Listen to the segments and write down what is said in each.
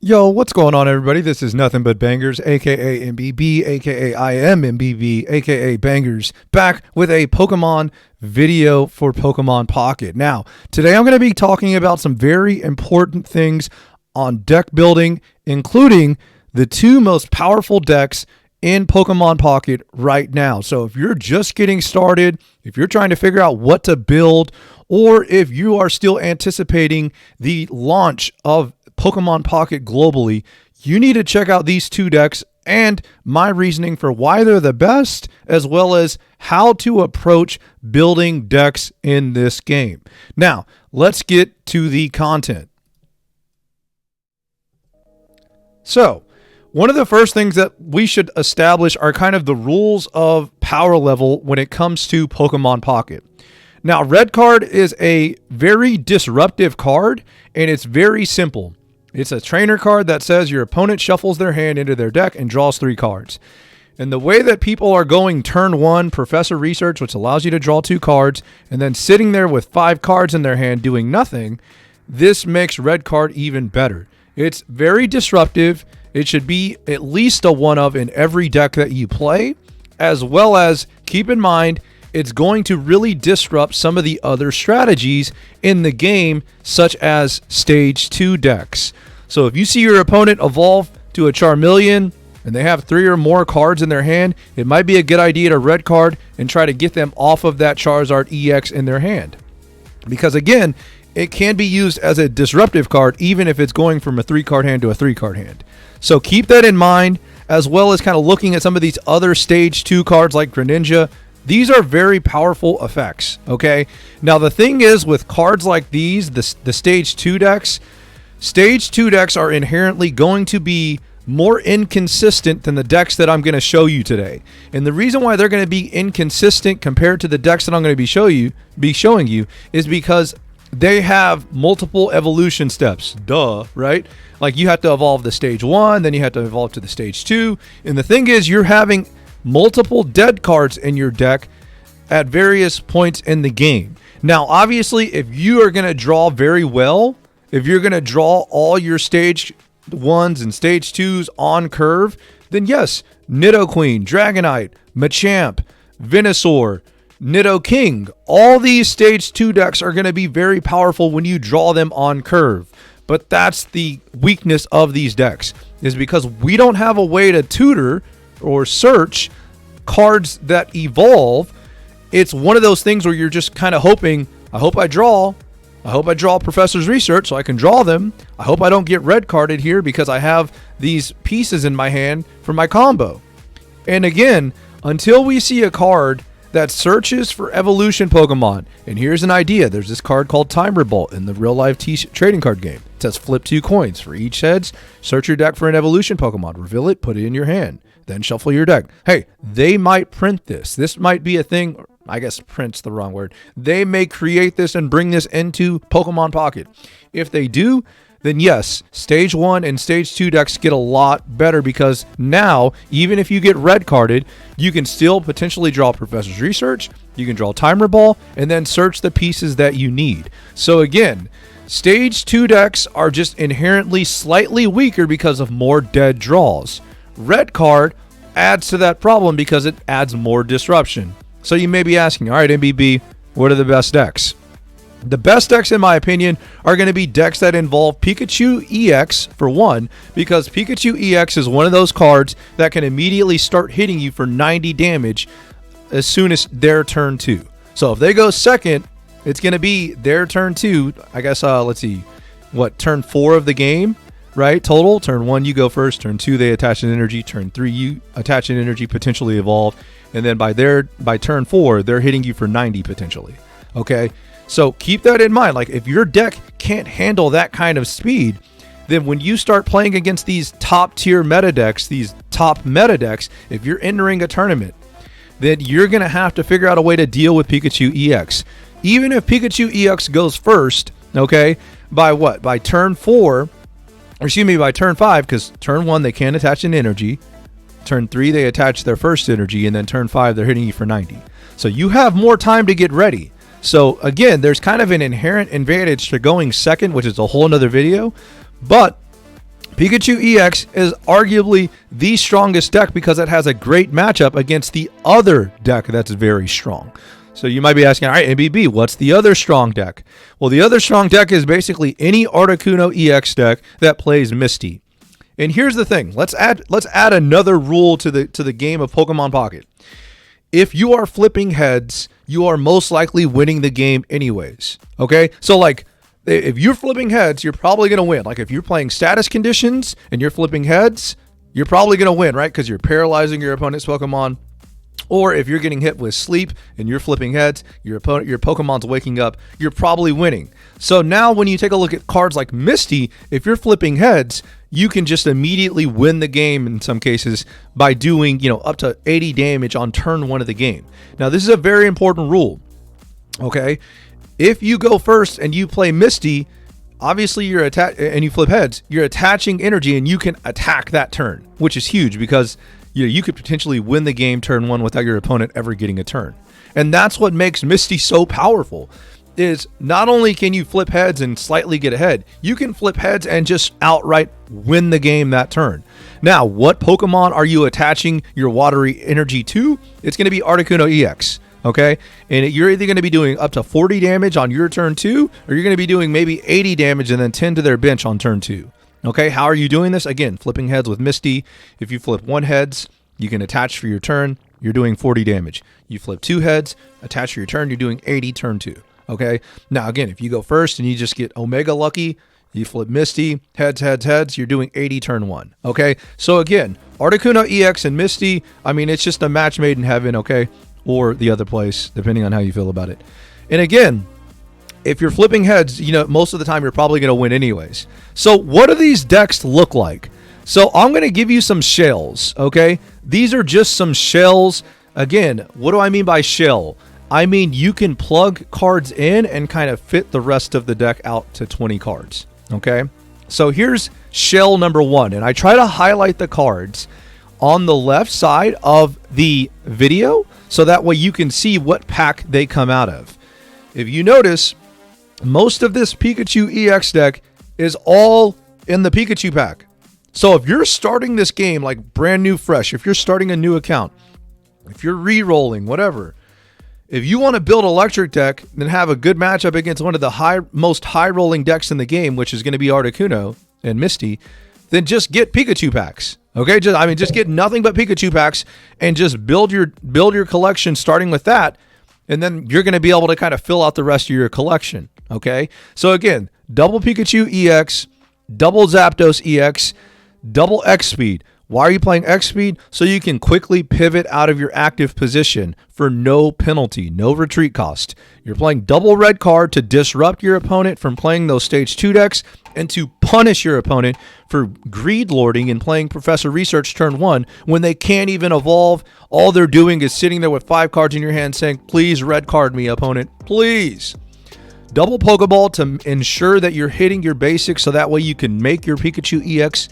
Yo, what's going on, everybody? This is Nothing But Bangers, aka MBB, aka I am MBB, aka Bangers, back with a Pokemon video for Pokemon Pocket. Now, today I'm going to be talking about some very important things on deck building, including the two most powerful decks in Pokemon Pocket right now. So if you're just getting started, if you're trying to figure out what to build, or if you are still anticipating the launch of Pokemon Pocket globally, you need to check out these two decks and my reasoning for why they're the best, as well as how to approach building decks in this game. Now, let's get to the content. So, one of the first things that we should establish are kind of the rules of power level when it comes to Pokemon Pocket. Now, red card is a very disruptive card, and it's very simple. It's a trainer card that says your opponent shuffles their hand into their deck and draws 3 cards. And the way that people are going turn 1, Professor Research, which allows you to draw 2 cards, and then sitting there with 5 cards in their hand doing nothing, this makes red card even better. It's very disruptive. It should be at least a one of in every deck that you play, as well as keep in mind it's going to really disrupt some of the other strategies in the game, such as stage 2 decks. So if you see your opponent evolve to a Charmeleon and they have 3 or more cards in their hand, it might be a good idea to red card and try to get them off of that Charizard EX in their hand. Because again, it can be used as a disruptive card even if it's going from a 3-card hand to a 3-card hand. So keep that in mind, as well as kind of looking at some of these other stage 2 cards like Greninja. These are very powerful effects, okay? Now, the thing is with cards like these, the stage 2 decks are inherently going to be more inconsistent than the decks that I'm going to show you today. And the reason why they're going to be inconsistent compared to the decks that I'm going to be showing you is because they have multiple evolution steps. Duh, right? Like you have to evolve the stage 1, then you have to evolve to the stage 2. And the thing is, you're having multiple dead cards in your deck at various points in the game. Now, obviously, if you are going to draw very well, if you're going to draw all your stage 1s and stage 2s on curve, then yes, Nidoqueen, Dragonite, Machamp, Venusaur, Nidoking, all these stage 2 decks are going to be very powerful when you draw them on curve. But that's the weakness of these decks, is because we don't have a way to tutor or search cards that evolve. It's one of those things where you're just kind of hoping, I hope I draw Professor's Research so I can draw them. I hope I don't get red carded here because I have these pieces in my hand for my combo. And again, until we see a card that searches for evolution Pokemon, and here's an idea. There's this card called Time Revolt in the real life trading card game. It says flip 2 coins. For each heads, search your deck for an evolution Pokemon. Reveal it, put it in your hand. Then shuffle your deck. Hey, they might print this. This might be a thing. I guess print's the wrong word. They may create this and bring this into Pokemon Pocket. If they do, then yes, stage 1 and stage 2 decks get a lot better, because now, even if you get red carded, you can still potentially draw Professor's Research, you can draw Timer Ball, and then search the pieces that you need. So again, stage 2 decks are just inherently slightly weaker because of more dead draws. Red card adds to that problem because it adds more disruption. So you may be asking, all right, MBB, what are the best decks? The best decks, in my opinion, are going to be decks that involve Pikachu EX, for one, because Pikachu EX is one of those cards that can immediately start hitting you for 90 damage as soon as their turn 2. So if they go second, it's going to be their turn 2. I guess, let's see, turn 4 of the game, right? Total. Turn 1, you go first. Turn 2, they attach an energy. Turn 3, you attach an energy, potentially evolve. And then by turn 4, they're hitting you for 90 potentially. Okay? So keep that in mind. Like, if your deck can't handle that kind of speed, then when you start playing against these top tier meta decks, if you're entering a tournament, then you're going to have to figure out a way to deal with Pikachu EX. Even if Pikachu EX goes first, okay, by turn 4, by turn 5, because turn 1 they can't attach an energy. Turn 3 they attach their first energy, and then turn 5 they're hitting you for 90. So you have more time to get ready. So again, there's kind of an inherent advantage to going second, which is a whole nother video. But Pikachu EX is arguably the strongest deck because it has a great matchup against the other deck that's very strong. So you might be asking, all right, MBB, what's the other strong deck? Well, the other strong deck is basically any Articuno EX deck that plays Misty. And here's the thing. Let's add another rule to the game of Pokemon Pocket. If you are flipping heads, you are most likely winning the game anyways. Okay? So like if you're flipping heads, you're probably going to win. Like if you're playing status conditions and you're flipping heads, you're probably going to win, right? Because you're paralyzing your opponent's Pokemon. Or if you're getting hit with sleep and you're flipping heads, your Pokemon's waking up, you're probably winning. So now when you take a look at cards like Misty, if you're flipping heads, you can just immediately win the game in some cases by doing, up to 80 damage on turn 1 of the game. Now, this is a very important rule, okay? If you go first and you play Misty, obviously and you flip heads, you're attaching energy and you can attack that turn, which is huge because you could potentially win the game turn 1 without your opponent ever getting a turn. And that's what makes Misty so powerful, is not only can you flip heads and slightly get ahead, you can flip heads and just outright win the game that turn. Now, what Pokemon are you attaching your watery energy to? It's going to be Articuno EX. Okay, and you're either going to be doing up to 40 damage on your turn 2, or you're going to be doing maybe 80 damage and then 10 to their bench on turn 2. Okay, how are you doing this? Again, flipping heads with Misty. If you flip 1 heads, you can attach for your turn, you're doing 40 damage. You flip 2 heads, attach for your turn, you're doing 80 turn 2. Okay, now again, if you go first and you just get Omega lucky, you flip Misty, heads, you're doing 80 turn 1. Okay, so again, Articuno EX and Misty, I mean, it's just a match made in heaven, okay? Or the other place, depending on how you feel about it. And again, if you're flipping heads, most of the time you're probably going to win anyways. So what do these decks look like? So I'm going to give you some shells, okay? These are just some shells. Again, what do I mean by shell? I mean you can plug cards in and kind of fit the rest of the deck out to 20 cards, okay? So here's shell number 1, and I try to highlight the cards on the left side of the video so that way you can see what pack they come out of. If you notice, most of this Pikachu EX deck is all in the Pikachu pack. So if you're starting this game like brand new fresh, if you're starting a new account, if you're re-rolling, whatever, if you want to build an electric deck and have a good matchup against one of the most high-rolling decks in the game, which is going to be Articuno and Misty, then just get Pikachu packs. Okay, just get nothing but Pikachu packs and just build your collection starting with that, and then you're going to be able to kind of fill out the rest of your collection. Okay, so again, double Pikachu EX, double Zapdos EX, double X Speed. Why are you playing X Speed? So you can quickly pivot out of your active position for no penalty, no retreat cost. You're playing double red card to disrupt your opponent from playing those stage 2 decks and to punish your opponent for greed lording and playing Professor Research turn 1 when they can't even evolve. All they're doing is sitting there with 5 cards in your hand saying, please red card me, opponent, please. Double Pokeball to ensure that you're hitting your basics so that way you can make your Pikachu EX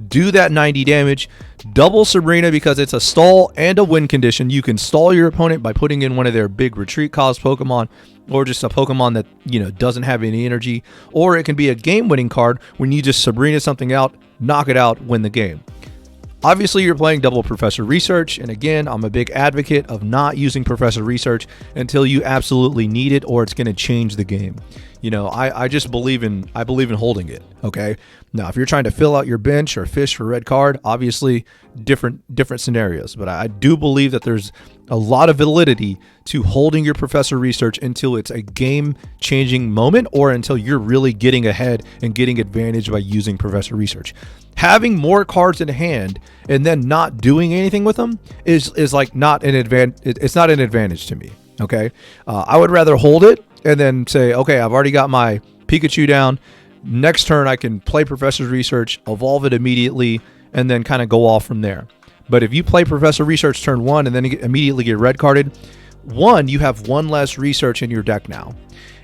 do that 90 damage. Double Sabrina because it's a stall and a win condition. You can stall your opponent by putting in one of their big retreat cost Pokemon, or just a Pokemon that doesn't have any energy, or it can be a game winning card when you just Sabrina something out, knock it out, win the game. Obviously, you're playing double Professor Research, and again, I'm a big advocate of not using Professor Research until you absolutely need it, or it's going to change the game. I just believe in holding it. Okay. Now, if you're trying to fill out your bench or fish for red card, obviously different scenarios. But I do believe that there's a lot of validity to holding your Professor Research until it's a game-changing moment or until you're really getting ahead and getting advantage by using Professor Research. Having more cards in hand and then not doing anything with them is like not an advantage. It's not an advantage to me. Okay. I would rather hold it and then say, okay, I've already got my Pikachu down. Next turn, I can play Professor Research, evolve it immediately, and then kind of go off from there. But if you play Professor Research turn 1 and then immediately get red carded, 1, you have 1 less research in your deck now.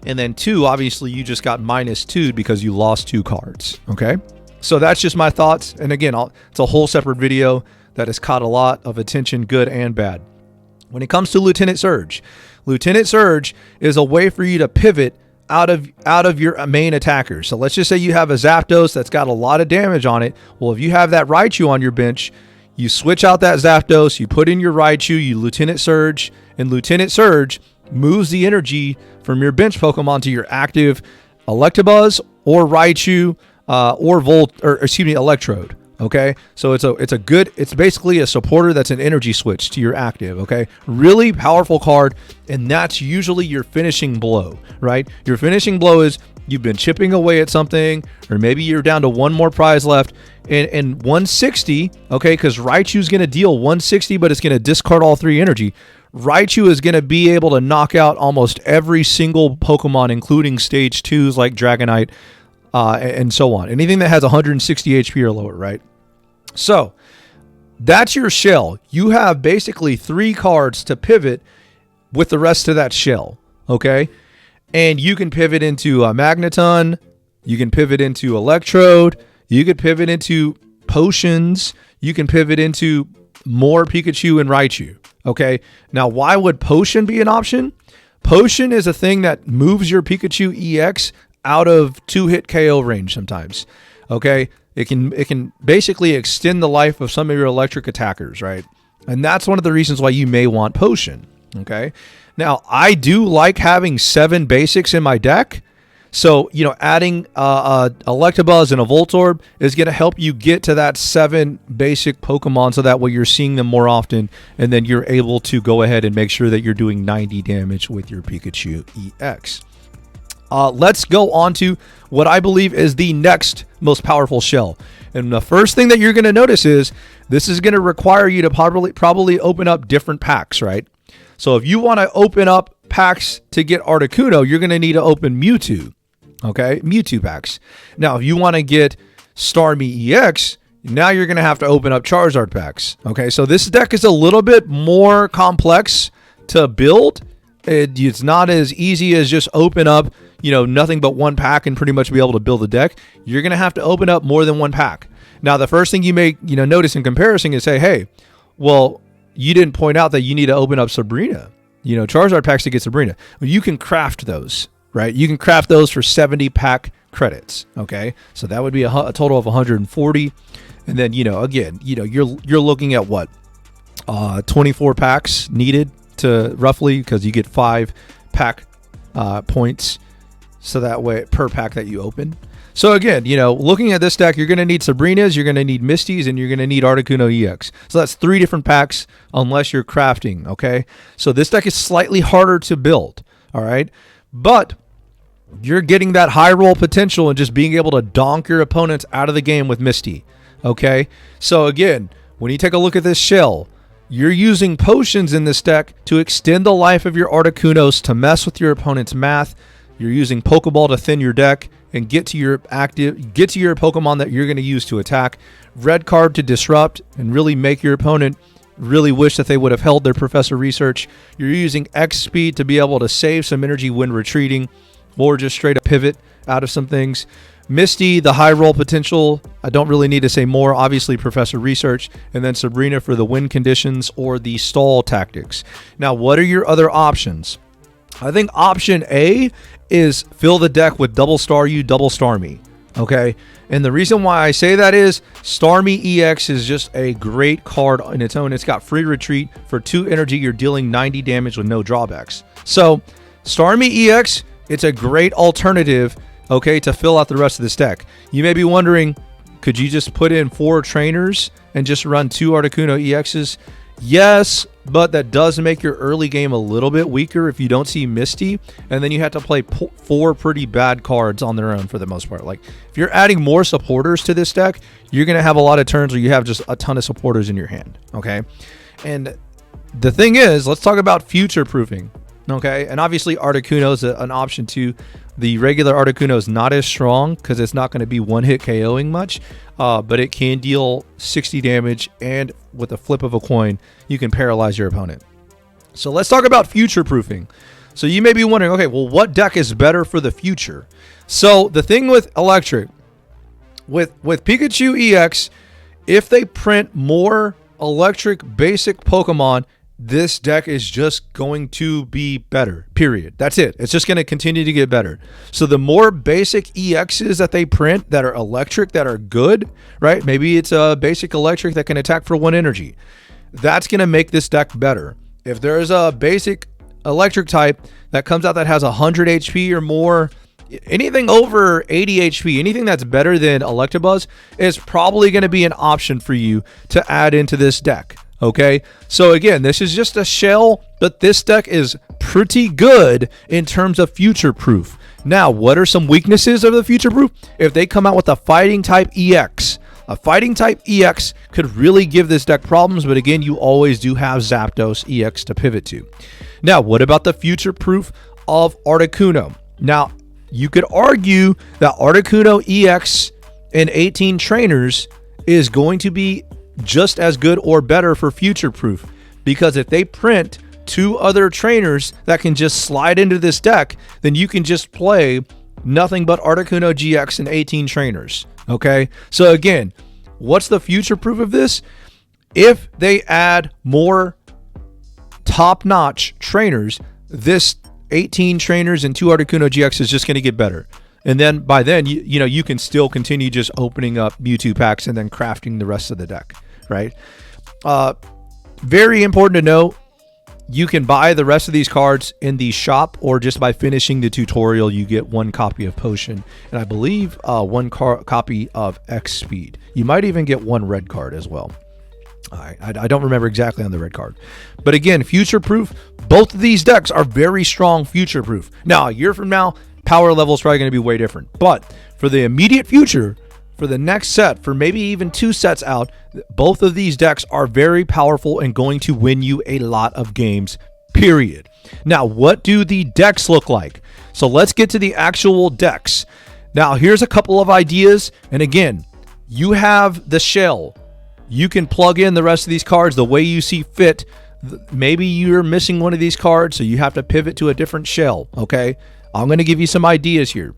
And then 2, obviously, you just got -2 because you lost 2 cards. Okay? So that's just my thoughts. And again, it's a whole separate video that has caught a lot of attention, good and bad. When it comes to Lieutenant Surge is a way for you to pivot out of your main attackers. So let's just say you have a Zapdos that's got a lot of damage on it. Well, if you have that Raichu on your bench, you switch out that Zapdos, you put in your Raichu, you Lieutenant Surge, and Lieutenant Surge moves the energy from your bench Pokemon to your active Electabuzz or Raichu or Electrode. Okay, so it's basically a supporter that's an energy switch to your active. Okay, really powerful card, and that's usually your finishing blow, right? Your finishing blow is you've been chipping away at something, or maybe you're down to one more prize left, and 160. Okay, because Raichu's going to deal 160, but it's going to discard all 3 energy. Raichu is going to be able to knock out almost every single Pokemon, including stage 2s like Dragonite, and so on. Anything that has 160 HP or lower, right? So that's your shell. You have basically 3 cards to pivot with the rest of that shell, okay? And you can pivot into a Magneton, you can pivot into Electrode, you could pivot into Potions, you can pivot into more Pikachu and Raichu, okay? Now, why would Potion be an option? Potion is a thing that moves your Pikachu EX out of 2-hit KO range sometimes, okay? It can basically extend the life of some of your electric attackers, right? And that's one of the reasons why you may want Potion, okay? Now, I do like having 7 basics in my deck. So, adding Electabuzz and a Voltorb is going to help you get to that 7 basic Pokemon so that way you're seeing them more often, and then you're able to go ahead and make sure that you're doing 90 damage with your Pikachu EX. Let's go on to what I believe is the next most powerful shell. And the first thing that you're going to notice is this is going to require you to probably open up different packs, right? So if you want to open up packs to get Articuno, you're going to need to open Mewtwo, okay? Mewtwo packs. Now, if you want to get Starmie EX, now you're going to have to open up Charizard packs, okay? So this deck is a little bit more complex to build. It's not as easy as just open up, nothing but one pack and pretty much be able to build a deck. You're going to have to open up more than one pack. Now, the first thing you may, notice in comparison is say, hey, well, you didn't point out that you need to open up Sabrina, Charizard packs to get Sabrina. Well, you can craft those, right? You can craft those for 70 pack credits. Okay. So that would be a total of 140. And then, again, you're looking at what? 24 packs needed to roughly, because you get 5 pack points, so that way per pack that you open. So again, looking at this deck, you're going to need Sabrinas, you're going to need Misties, and you're going to need Articuno EX. So that's 3 different packs unless you're crafting, okay? So this deck is slightly harder to build, all right? But you're getting that high roll potential and just being able to donk your opponents out of the game with Misty, okay? So again, when you take a look at this shell, you're using potions in this deck to extend the life of your Articunos, to mess with your opponent's math. You're using Pokeball to thin your deck and get to your Pokemon that you're going to use to attack. Red card to disrupt and really make your opponent really wish that they would have held their Professor Research. You're using X speed to be able to save some energy when retreating, or just straight up pivot out of some things. Misty, the high roll potential, I don't really need to say more. Obviously, Professor Research, and then Sabrina for the win conditions or the stall tactics. Now, what are your other options? I think option A is fill the deck with double star you, double star me. Okay, and the reason why I say that is Starmie EX is just a great card on its own. It's got free retreat for 2 energy. You're dealing 90 damage with no drawbacks. So Starmie EX, it's a great alternative, okay, to fill out the rest of this deck. You may be wondering, could you just put in 4 trainers and just run 2 Articuno EXs? Yes, but that does make your early game a little bit weaker if you don't see Misty, and then you have to play 4 pretty bad cards on their own for the most part. Like, if you're adding more supporters to this deck, you're going to have a lot of turns where you have just a ton of supporters in your hand, okay? And the thing is, let's talk about future proofing, okay? And obviously Articuno is an option too. The regular Articuno is not as strong because it's not going to be one-hit KOing much, but it can deal 60 damage, and with a flip of a coin, you can paralyze your opponent. So let's talk about future proofing. So you may be wondering, okay, well, what deck is better for the future? So the thing with Electric, with Pikachu EX, if they print more Electric basic Pokemon, this deck is just going to be better, period. That's it. It's just going to continue to get better. So the more basic EXs that they print that are electric, that are good, right? Maybe it's a basic electric that can attack for 1 energy. That's going to make this deck better. If there's a basic electric type that comes out that has 100 HP or more, anything over 80 HP, anything that's better than Electabuzz is probably going to be an option for you to add into this deck. Okay, so again, this is just a shell, but this deck is pretty good in terms of future proof. Now, what are some weaknesses of the future proof? If they come out with a fighting type EX, a fighting type EX could really give this deck problems, but again, you always do have Zapdos EX to pivot to. Now, what about the future proof of Articuno? Now, you could argue that Articuno EX and 18 trainers is going to be just as good or better for future proof, because if they print 2 other trainers that can just slide into this deck, then you can just play nothing but Articuno GX and 18 trainers. Okay, so again, what's the future proof of this? If they add more top-notch trainers, this 18 trainers and 2 Articuno GX is just going to get better. And then by then, you can still continue just opening up Mewtwo packs and then crafting the rest of the deck, right? Very important to know, you can buy the rest of these cards in the shop, or just by finishing the tutorial, you get 1 copy of Potion. And I believe 1 copy of X Speed. You might even get 1 red card as well. I don't remember exactly on the red card. But again, future proof, both of these decks are very strong future proof. Now, a year from now, power level is probably going to be way different. But for the immediate future, for the next set, for maybe even 2 sets out, both of these decks are very powerful and going to win you a lot of games, period. Now, what do the decks look like? So let's get to the actual decks. Now, here's a couple of ideas. And again, you have the shell. You can plug in the rest of these cards the way you see fit. Maybe you're missing one of these cards, so you have to pivot to a different shell, okay? I'm going to give you some ideas here.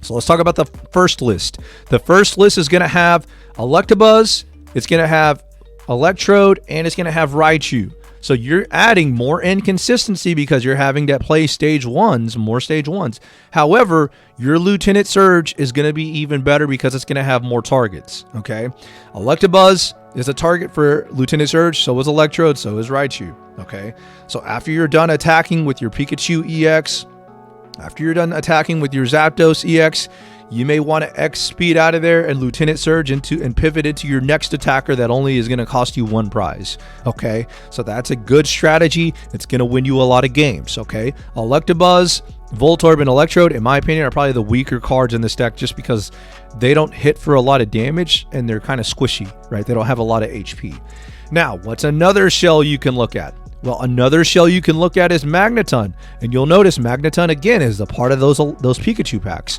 So let's talk about the first list. The first list is going to have Electabuzz, it's going to have Electrode, and it's going to have Raichu. So you're adding more inconsistency because you're having to play more stage ones. However, your Lieutenant Surge is going to be even better because it's going to have more targets, okay? Electabuzz is a target for Lieutenant Surge, so is Electrode, so is Raichu, okay? So after you're done attacking with your Pikachu EX, after you're done attacking with your Zapdos EX, you may want to X speed out of there and Lieutenant Surge and pivot into your next attacker that only is going to cost you 1 prize. Okay, so that's a good strategy. It's going to win you a lot of games. Okay, Electabuzz, Voltorb, and Electrode, in my opinion, are probably the weaker cards in this deck just because they don't hit for a lot of damage and they're kind of squishy, right? They don't have a lot of HP. Now, what's another shell you can look at? Well, another shell you can look at is Magneton, and you'll notice Magneton again is a part of those Pikachu packs.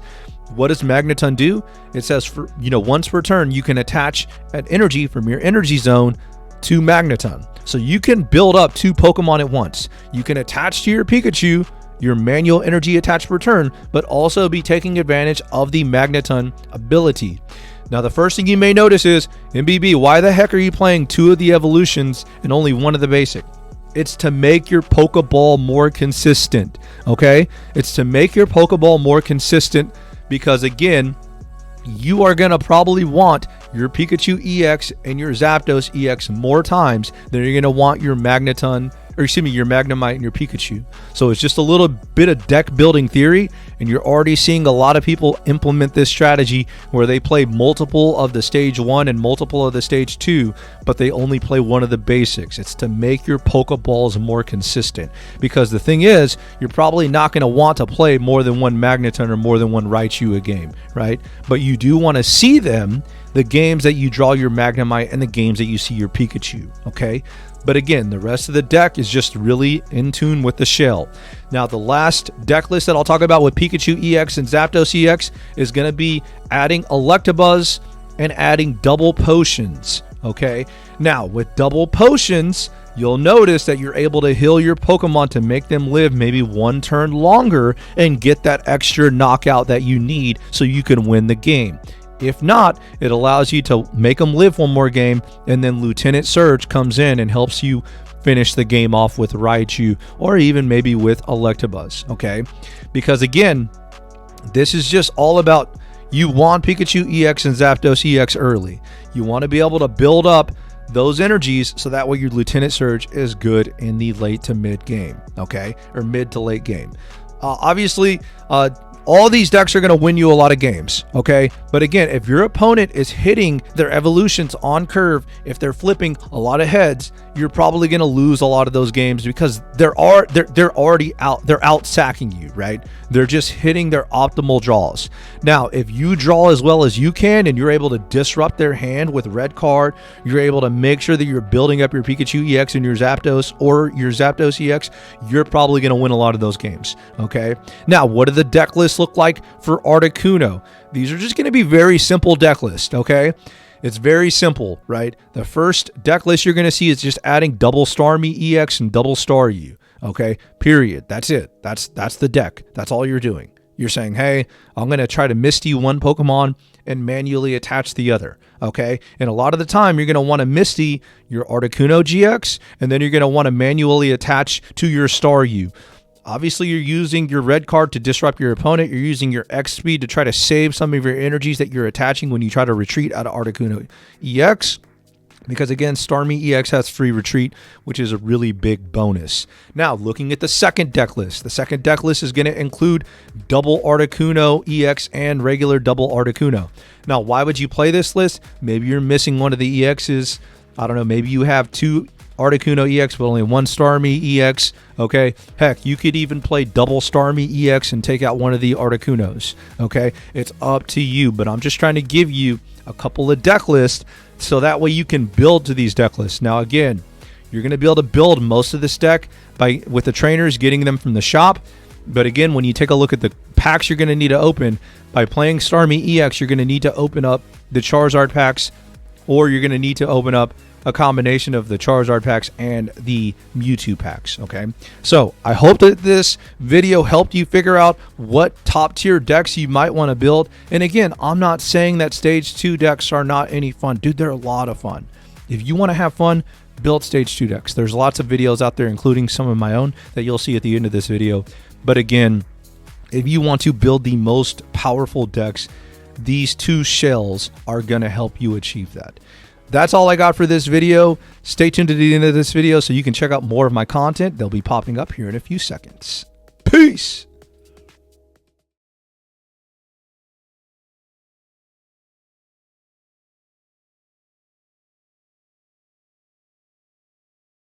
What does Magneton do? It says for once per turn you can attach an energy from your energy zone to Magneton. So you can build up 2 Pokemon at once. You can attach to your Pikachu your manual energy attached per turn, but also be taking advantage of the Magneton ability. Now, the first thing you may notice is, MBB, why the heck are you playing 2 of the evolutions and only 1 of the basic? It's to make your Pokeball more consistent, okay? It's to make your Pokeball more consistent because, again, you are going to probably want your Pikachu EX and your Zapdos EX more times than you're going to want your Magneton, or excuse me, your Magnemite and your Pikachu. So it's just a little bit of deck building theory, and you're already seeing a lot of people implement this strategy where they play multiple of the stage 1 and multiple of the stage 2, but they only play 1 of the basics. It's to make your Pokeballs more consistent, because the thing is, you're probably not going to want to play more than 1 Magneton or more than 1 Raichu a game, right? But you do want to see them, the games that you draw your Magnemite and the games that you see your Pikachu, okay? But again, the rest of the deck is just really in tune with the shell. Now, the last deck list that I'll talk about with Pikachu EX and Zapdos EX is going to be adding Electabuzz and adding double potions, okay? Now, with double potions, you'll notice that you're able to heal your Pokemon to make them live maybe 1 turn longer and get that extra knockout that you need so you can win the game. If not, it allows you to make them live 1 more game, and then Lieutenant Surge comes in and helps you finish the game off with Raichu or even maybe with Electabuzz, okay? Because again, this is just all about, you want Pikachu EX and Zapdos EX early. You want to be able to build up those energies so that way your Lieutenant Surge is good in the late to mid game, okay? Or mid to late game. Obviously, all these decks are going to win you a lot of games, okay? But again, if your opponent is hitting their evolutions on curve, if they're flipping a lot of heads, you're probably going to lose a lot of those games because they're already out. They're out sacking you, right? They're just hitting their optimal draws. Now, if you draw as well as you can and you're able to disrupt their hand with red card, you're able to make sure that you're building up your Pikachu EX and your Zapdos or your Zapdos EX, you're probably going to win a lot of those games, okay? Now, what do the deck lists look like for Articuno? These are just going to be very simple deck lists, okay? It's very simple, right? The first deck list you're going to see is just adding double Starmie EX and double Star U, okay? Period. That's it. That's the deck. That's all you're doing. You're saying, hey, I'm going to try to Misty one Pokemon and manually attach the other, okay? And a lot of the time, you're going to want to Misty your Articuno GX, and then you're going to want to manually attach to your Star U. Obviously, you're using your red card to disrupt your opponent. You're using your X speed to try to save some of your energies that you're attaching when you try to retreat out of Articuno EX. Because again, Starmie EX has free retreat, which is a really big bonus. Now, looking at the second deck list. The second deck list is going to include double Articuno EX and regular double Articuno. Now, why would you play this list? Maybe you're missing one of the EXs. I don't know, maybe you have two Articuno EX, but only one Starmie EX, okay? Heck, you could even play double Starmie EX and take out one of the Articunos, okay? It's up to you, but I'm just trying to give you a couple of deck lists so that way you can build to these deck lists. Now, again, you're going to be able to build most of this deck with the trainers, getting them from the shop. But again, when you take a look at the packs you're going to need to open, by playing Starmie EX, you're going to need to open up the Charizard packs, or you're going to need to open up a combination of the Charizard packs and the Mewtwo packs, okay? So I hope that this video helped you figure out what top tier decks you might want to build. And again, I'm not saying that stage 2 decks are not any fun. Dude, they're a lot of fun. If you want to have fun, build stage 2 decks. There's lots of videos out there, including some of my own, that you'll see at the end of this video. But again, if you want to build the most powerful decks, these 2 shells are going to help you achieve that. That's all I got for this video. Stay tuned to the end of this video so you can check out more of my content. They'll be popping up here in a few seconds. Peace!